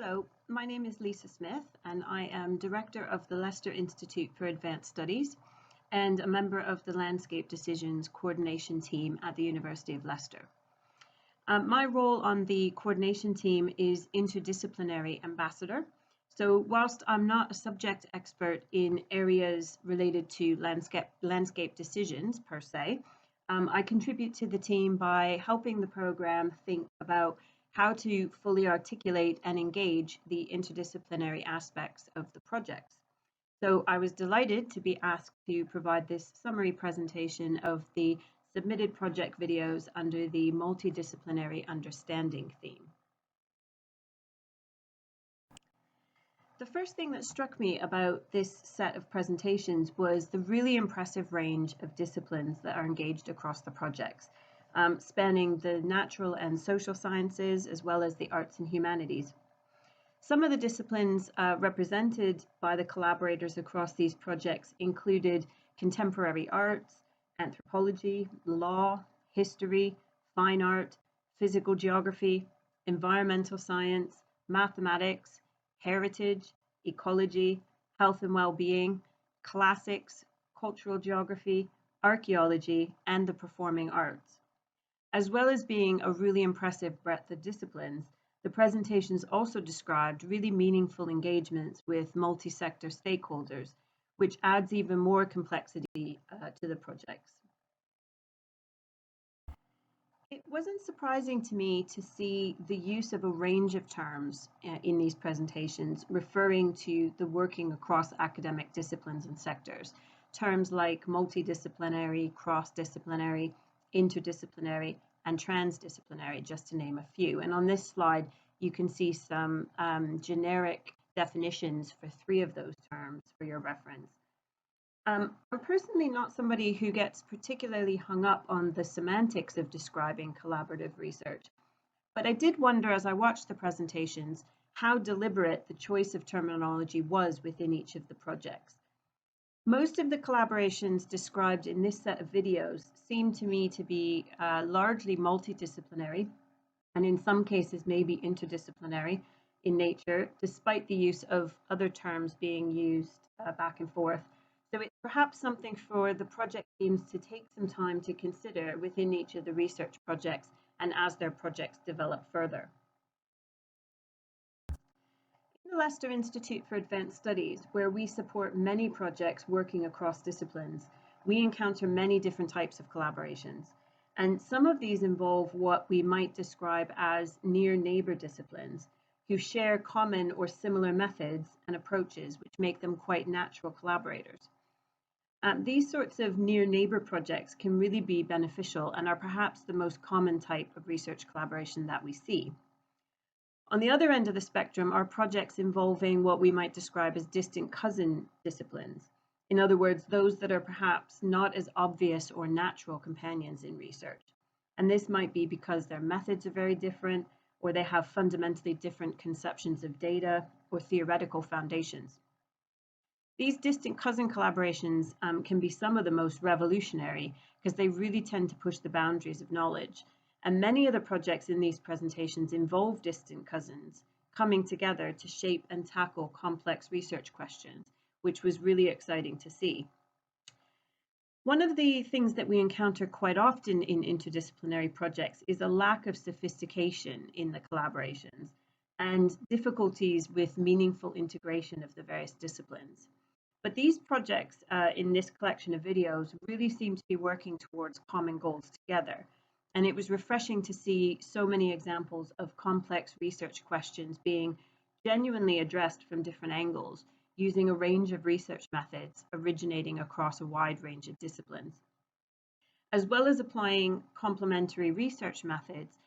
Hello, my name is Lisa Smith and I am Director of the Leicester Institute for Advanced Studies and a member of the Landscape Decisions Coordination Team at the University of Leicester. My role on the coordination team is Interdisciplinary Ambassador. So whilst I'm not a subject expert in areas related to landscape decisions per se, I contribute to the team by helping the program think about how to fully articulate and engage the interdisciplinary aspects of the projects. So I was delighted to be asked to provide this summary presentation of the submitted project videos under the Multidisciplinary Understanding theme. The first thing that struck me about this set of presentations was the really impressive range of disciplines that are engaged across the projects, spanning the natural and social sciences as well as the arts and humanities. Some of the disciplines represented by the collaborators across these projects included contemporary arts, anthropology, law, history, fine art, physical geography, environmental science, mathematics, heritage, ecology, health and well-being, classics, cultural geography, archaeology, and the performing arts. As well as being a really impressive breadth of disciplines, the presentations also described really meaningful engagements with multi-sector stakeholders, which adds even more complexity to the projects. It wasn't surprising to me to see the use of a range of terms in these presentations referring to the working across academic disciplines and sectors. Terms like multidisciplinary, cross-disciplinary, interdisciplinary, and transdisciplinary, just to name a few. And on this slide, you can see some generic definitions for 3 of those terms for your reference. I'm personally not somebody who gets particularly hung up on the semantics of describing collaborative research, but I did wonder as I watched the presentations how deliberate the choice of terminology was within each of the projects. Most of the collaborations described in this set of videos seem to me to be largely multidisciplinary, and in some cases maybe interdisciplinary in nature, despite the use of other terms being used back and forth. So it's perhaps something for the project teams to take some time to consider within each of the research projects and as their projects develop further. In the Leicester Institute for Advanced Studies, where we support many projects working across disciplines, we encounter many different types of collaborations. And some of these involve what we might describe as near neighbor disciplines, who share common or similar methods and approaches, which make them quite natural collaborators. These sorts of near neighbor projects can really be beneficial and are perhaps the most common type of research collaboration that we see. On the other end of the spectrum are projects involving what we might describe as distant cousin disciplines. In other words, those that are perhaps not as obvious or natural companions in research. And this might be because their methods are very different, or they have fundamentally different conceptions of data or theoretical foundations. These distant cousin collaborations can be some of the most revolutionary because they really tend to push the boundaries of knowledge. And many of the projects in these presentations involve distant cousins coming together to shape and tackle complex research questions, which was really exciting to see. One of the things that we encounter quite often in interdisciplinary projects is a lack of sophistication in the collaborations and difficulties with meaningful integration of the various disciplines. But these projects in this collection of videos really seem to be working towards common goals together. And it was refreshing to see so many examples of complex research questions being genuinely addressed from different angles, using a range of research methods originating across a wide range of disciplines. As well as applying complementary research methods,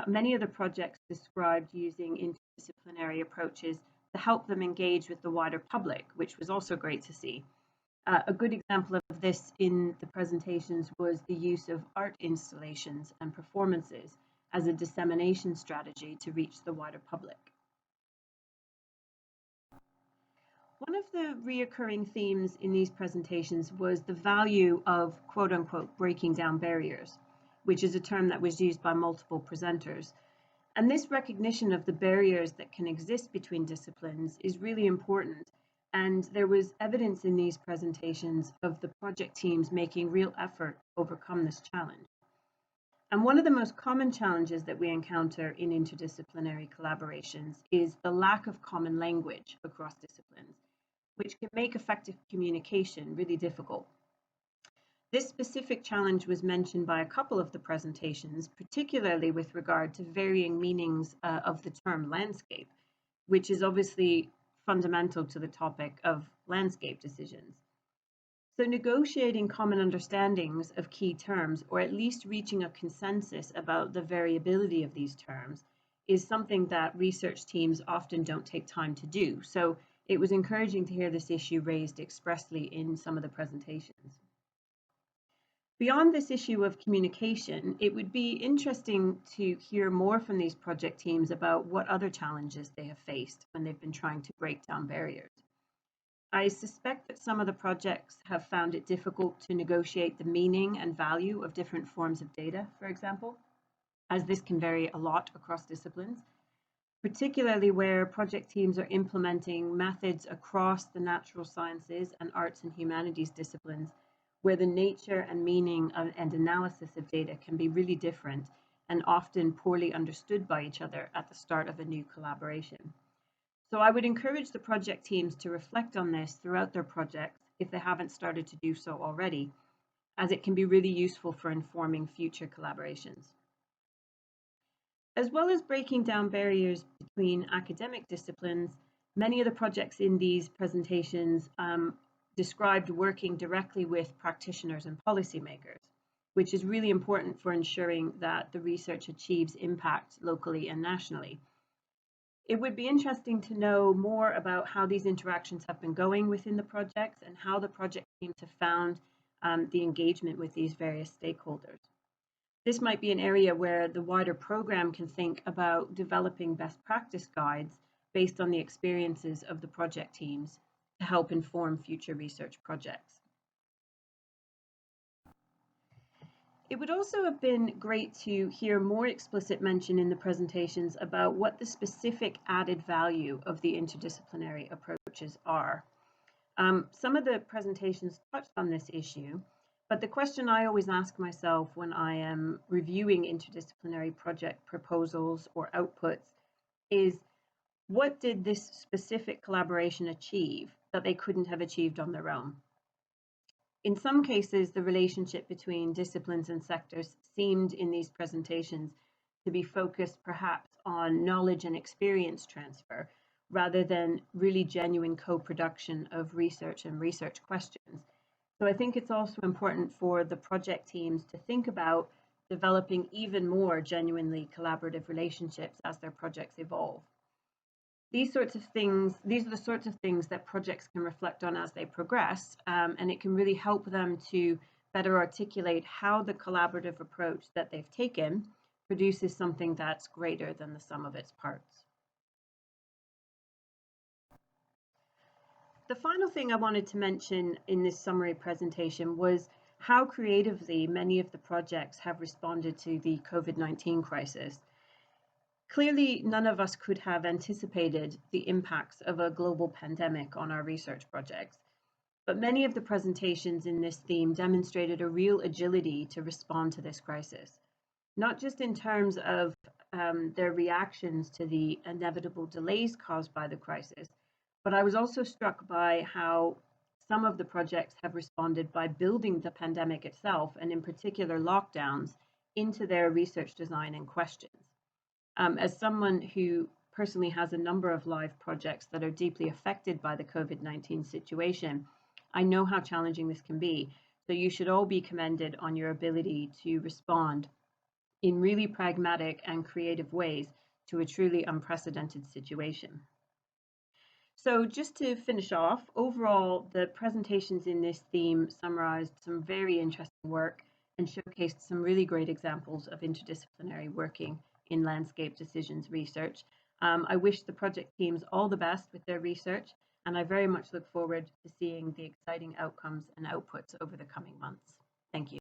many of the projects described using interdisciplinary approaches to help them engage with the wider public, which was also great to see. A good example of this in the presentations was the use of art installations and performances as a dissemination strategy to reach the wider public. One of the reoccurring themes in these presentations was the value of quote-unquote breaking down barriers, which is a term that was used by multiple presenters. And this recognition of the barriers that can exist between disciplines is really important. And there was evidence in these presentations of the project teams making real effort to overcome this challenge. And one of the most common challenges that we encounter in interdisciplinary collaborations is the lack of common language across disciplines, which can make effective communication really difficult. This specific challenge was mentioned by a couple of the presentations, particularly with regard to varying meanings of the term landscape, which is obviously fundamental to the topic of landscape decisions. So negotiating common understandings of key terms, or at least reaching a consensus about the variability of these terms, is something that research teams often don't take time to do. So it was encouraging to hear this issue raised expressly in some of the presentations. Beyond this issue of communication, it would be interesting to hear more from these project teams about what other challenges they have faced when they've been trying to break down barriers. I suspect that some of the projects have found it difficult to negotiate the meaning and value of different forms of data, for example, as this can vary a lot across disciplines, particularly where project teams are implementing methods across the natural sciences and arts and humanities disciplines, where the nature and meaning and analysis of data can be really different and often poorly understood by each other at the start of a new collaboration. So I would encourage the project teams to reflect on this throughout their projects if they haven't started to do so already, as it can be really useful for informing future collaborations. As well as breaking down barriers between academic disciplines, many of the projects in these presentations described working directly with practitioners and policymakers, which is really important for ensuring that the research achieves impact locally and nationally. It would be interesting to know more about how these interactions have been going within the projects and how the project teams have found the engagement with these various stakeholders. This might be an area where the wider program can think about developing best practice guides based on the experiences of the project teams to help inform future research projects. It would also have been great to hear more explicit mention in the presentations about what the specific added value of the interdisciplinary approaches are. Some of the presentations touched on this issue, but the question I always ask myself when I am reviewing interdisciplinary project proposals or outputs is, what did this specific collaboration achieve that they couldn't have achieved on their own? In some cases, the relationship between disciplines and sectors seemed in these presentations to be focused perhaps on knowledge and experience transfer rather than really genuine co-production of research and research questions. So I think it's also important for the project teams to think about developing even more genuinely collaborative relationships as their projects evolve. These are the sorts of things that projects can reflect on as they progress, and it can really help them to better articulate how the collaborative approach that they've taken produces something that's greater than the sum of its parts. The final thing I wanted to mention in this summary presentation was how creatively many of the projects have responded to the COVID-19 crisis. Clearly, none of us could have anticipated the impacts of a global pandemic on our research projects, but many of the presentations in this theme demonstrated a real agility to respond to this crisis, not just in terms of their reactions to the inevitable delays caused by the crisis, but I was also struck by how some of the projects have responded by building the pandemic itself, and in particular lockdowns, into their research design and questions. As someone who personally has a number of live projects that are deeply affected by the COVID-19 situation, I know how challenging this can be. So you should all be commended on your ability to respond in really pragmatic and creative ways to a truly unprecedented situation. So just to finish off, overall, the presentations in this theme summarized some very interesting work and showcased some really great examples of interdisciplinary working in landscape decisions research. I wish the project teams all the best with their research, and I very much look forward to seeing the exciting outcomes and outputs over the coming months. Thank you.